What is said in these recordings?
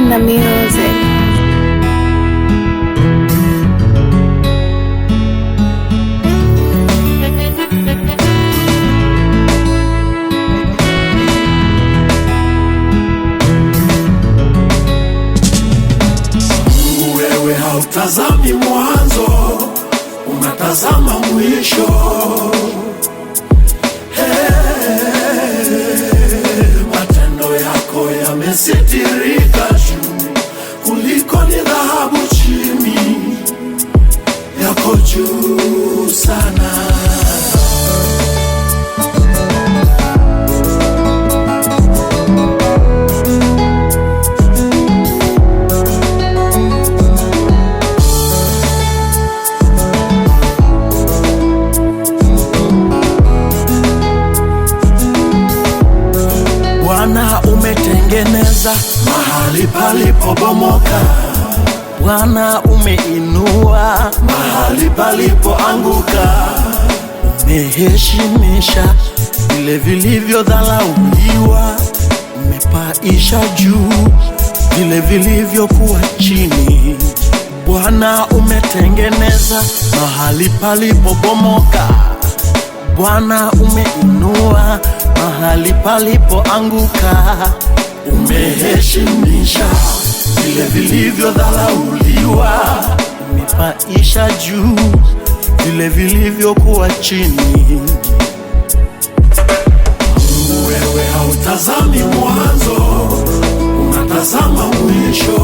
Dina Music. Wewe hautazami mwanzo, unatazama mwisho. Matendo yako yamesitirika juu kuliko ni dhahabu, chini yako juu sana. Bwana, umetengeneza mahali palipobomoka. Bwana, umeinua mahali palipoanguka. Umeheshimisha vile vilivyodharauliwa. Umepaisha juu vile vilivyokuwa chini. Bwana, umetengeneza mahali palipobomoka. Bwana, umeinua mahali palipoanguka. Umeheshimisha vile vilivyodharauliwa. Umepaisha juu vile vilivyokuwa chini. Wewe hautazami mwanzo, unatazama mwisho.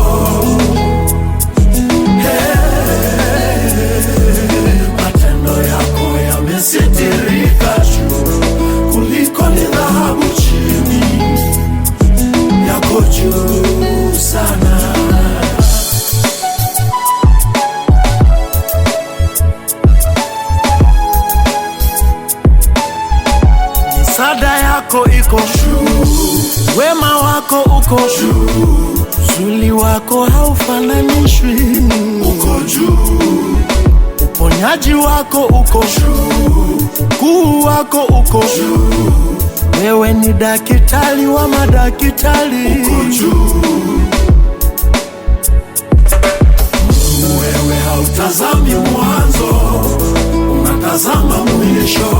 Matendo yako yamesitirika juu kuliko ni dhahabu, chini yako juu sana. Misaada yako iko juu, wema wako uko juu, uzuri wako haufananishwi, uko juu. Uponyaji wako uko juu, ukuu wako uko juu. Wewe ni daktari wa madaktari, uko juu. Wewe hautazami mwanzo, unatazama mwisho.